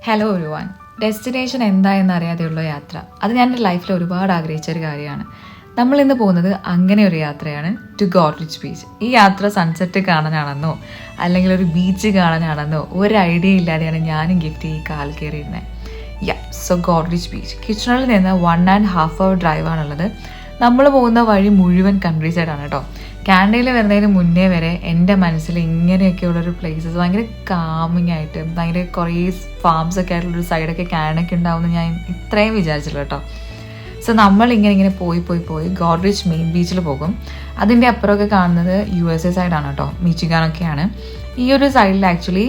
Hello everyone. Destination എന്തായെന്ന് അറിയാതെയുള്ള യാത്ര, അത് ഞാൻ എൻ്റെ ലൈഫിൽ ഒരുപാട് ആഗ്രഹിച്ച ഒരു കാര്യമാണ്. നമ്മൾ ഇന്ന് പോകുന്നത് അങ്ങനെ ഒരു യാത്രയാണ്, ടു ഗോഡ്രിച്ച് ബീച്ച്. ഈ യാത്ര സൺസെറ്റ് കാണാനാണെന്നോ അല്ലെങ്കിൽ ഒരു ബീച്ച് കാണാനാണെന്നോ ഒരു ഐഡിയ ഇല്ലാതെയാണ് ഞാനും ഗിഫ്റ്റ് ഈ കാൽ കയറിയിരുന്നത്. സോ ഗോഡ്രിച്ച് ബീച്ച് കിച്ചണിൽ നിന്ന് 1.5 hour ഡ്രൈവാണുള്ളത്. നമ്മൾ പോകുന്ന വഴി മുഴുവൻ കൺട്രി സൈഡാണ് കേട്ടോ. കാനഡയിൽ വരുന്നതിന് മുന്നേ വരെ എൻ്റെ മനസ്സിൽ ഇങ്ങനെയൊക്കെയുള്ളൊരു പ്ലേസസ് ഭയങ്കര കാമിങ് ആയിട്ട്, ഭയങ്കര കുറേ ഫാംസൊക്കെ ആയിട്ടുള്ളൊരു സൈഡൊക്കെ കാനഡയ്ക്ക് ഉണ്ടാവുമെന്ന് ഞാൻ ഇത്രയും വിചാരിച്ചില്ല കേട്ടോ. സോ നമ്മൾ ഇങ്ങനെ പോയി ഗോഡ്രിച്ച് മെയിൻ ബീച്ചിൽ പോകും. അതിൻ്റെ അപ്പുറമൊക്കെ കാണുന്നത് USA സൈഡാണ് കേട്ടോ, മിച്ചിഗാനൊക്കെയാണ്. ഈ ഒരു സൈഡിൽ ആക്ച്വലി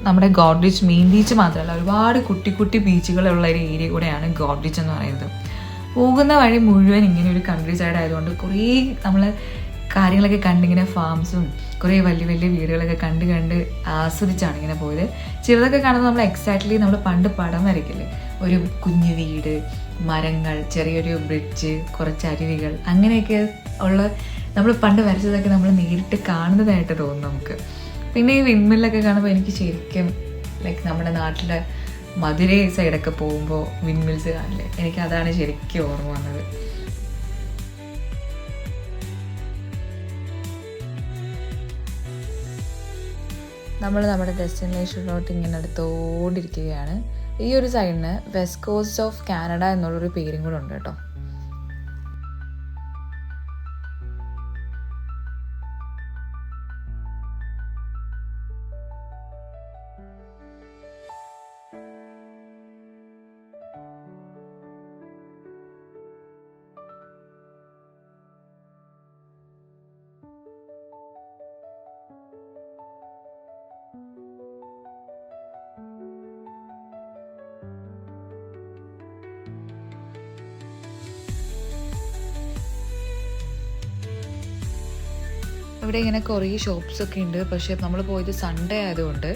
നമ്മുടെ ഗോഡ്രിച്ച് മെയിൻ ബീച്ച് മാത്രമല്ല, ഒരുപാട് കുട്ടി കുട്ടി ബീച്ചുകളുള്ള ഒരു ഏരിയ കൂടെയാണ് ഗോഡ്രിച്ച് എന്ന് പറയുന്നത്. പോകുന്ന വഴി മുഴുവൻ ഇങ്ങനെ ഒരു കൺട്രി സൈഡ് ആയതുകൊണ്ട് കുറേ നമ്മൾ കാര്യങ്ങളൊക്കെ കണ്ടിങ്ങനെ ഫാംസും കുറേ വലിയ വലിയ വീടുകളൊക്കെ കണ്ട് ആസ്വദിച്ചാണ് ഇങ്ങനെ പോയത്. ചിലതൊക്കെ കാണുമ്പോൾ നമ്മൾ എക്സാക്ട്ലി നമ്മൾ പണ്ട് പടം വരയ്ക്കില്ലേ, ഒരു കുഞ്ഞു വീട്, മരങ്ങൾ, ചെറിയൊരു ബ്രിഡ്ജ്, കുറച്ച് അരുവികൾ, അങ്ങനെയൊക്കെ ഉള്ള നമ്മൾ പണ്ട് വരച്ചതൊക്കെ നമ്മൾ നേരിട്ട് കാണുന്നതായിട്ട് തോന്നും നമുക്ക്. പിന്നെ ഈ വിൻമില്ലൊക്കെ കാണുമ്പോൾ എനിക്ക് ശരിക്കും ലൈക്ക് നമ്മുടെ നാട്ടിലെ മധുരൈ സൈഡൊക്കെ പോകുമ്പോൾ വിൻമിൽസ് കാണില്ലേ, എനിക്ക് അതാണ് ശരിക്കും ഓർമ്മ വന്നത്. നമ്മൾ നമ്മുടെ ഡെസ്റ്റിനേഷനിലോട്ട് ഇങ്ങനെ എടുത്തുകൊണ്ടിരിക്കുകയാണ്. ഈ ഒരു സൈഡിന് വെസ്റ്റ് കോസ്റ്റ് ഓഫ് കാനഡ എന്നുള്ളൊരു പേരും കൂടെ ഉണ്ട് കേട്ടോ. ഇവിടെ ഇങ്ങനെ കുറേ ഷോപ്സൊക്കെ ഉണ്ട്, പക്ഷേ നമ്മൾ പോയത് സൺഡേ ആയതുകൊണ്ട്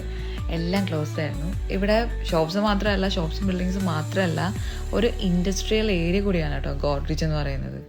എല്ലാം ക്ലോസ്ഡ് ആയിരുന്നു. ഇവിടെ ഷോപ്സ് മാത്രമല്ല, ഷോപ്സും ബിൽഡിങ്സും മാത്രമല്ല, ഒരു ഇൻഡസ്ട്രിയൽ ഏരിയ കൂടിയാണ് കേട്ടോ ഗോഡ്രിച്ച് എന്ന് പറയുന്നത്.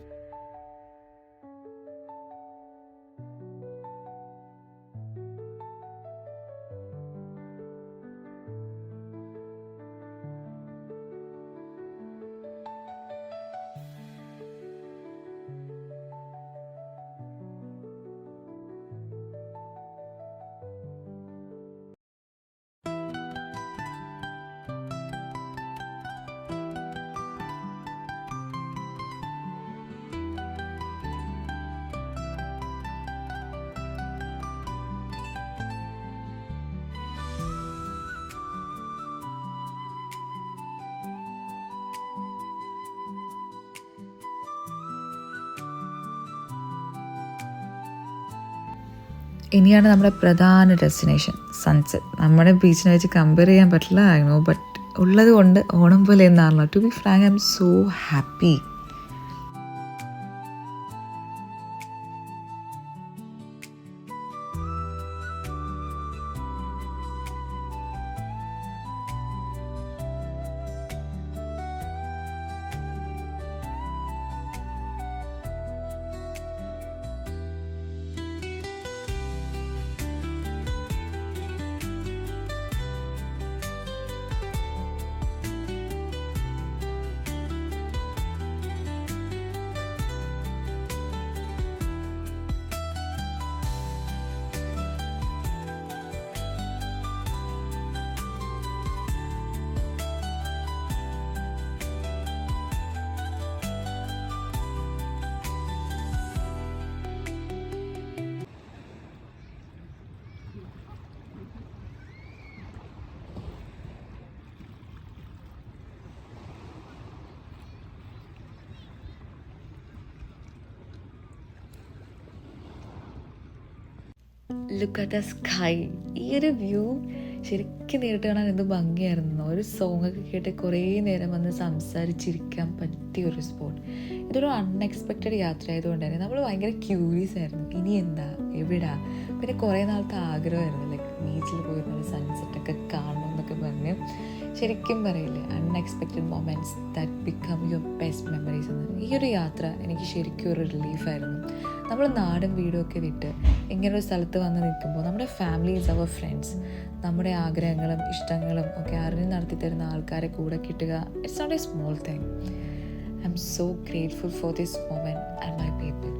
ഇനിയാണ് നമ്മുടെ പ്രധാന ഡെസ്റ്റിനേഷൻ, സൺസെറ്റ്. നമ്മുടെ ബീച്ചിനെ വെച്ച് കമ്പയർ ചെയ്യാൻ പറ്റില്ല, ഐ നോ, ബട്ട് ഉള്ളത് കൊണ്ട് ഓണം പോലെ എന്നാണല്ലോ. To be frank, I am so happy. Look at the sky. ഈ ഒരു വ്യൂ ശരിക്കും നേരിട്ട് കാണാൻ എന്ത് ഭംഗിയായിരുന്നു. ഒരു സോങ്ങൊക്കെ കേട്ട് കുറേ നേരം വന്ന് സംസാരിച്ചിരിക്കാൻ പറ്റിയ ഒരു സ്പോട്ട്. ഇതൊരു അൺഎക്സ്പെക്റ്റഡ് യാത്ര ആയതുകൊണ്ട് തന്നെ നമ്മൾ ഭയങ്കര ക്യൂരിയസ് ആയിരുന്നു, ഇനി എന്താ, എവിടാ. പിന്നെ കുറേ നാളത്തെ ആഗ്രഹമായിരുന്നു ലൈക്ക് ബീച്ചിൽ പോയിരുന്നൊരു സൺസെറ്റൊക്കെ കാണണം എന്നൊക്കെ പറഞ്ഞ് ശരിക്കും പറയില്ലേ, unexpected moments that become your best memories എന്ന്. ഈ ഒരു യാത്ര എനിക്ക് ശരിക്കും ഒരു റിലീഫായിരുന്നു. നമ്മൾ നാടും വീടും ഒക്കെ വിട്ട് ഇങ്ങനൊരു സ്ഥലത്ത് വന്ന് നിൽക്കുമ്പോൾ നമ്മുടെ ഫാമിലി ഈസ് അവർ ഫ്രണ്ട്സ്. നമ്മുടെ ആഗ്രഹങ്ങളും ഇഷ്ടങ്ങളും ഒക്കെ അറിഞ്ഞ് നടത്തി തരുന്ന ആൾക്കാരെ കൂടെ കിട്ടുക, it's not a small thing. I am so grateful for this moment and my people.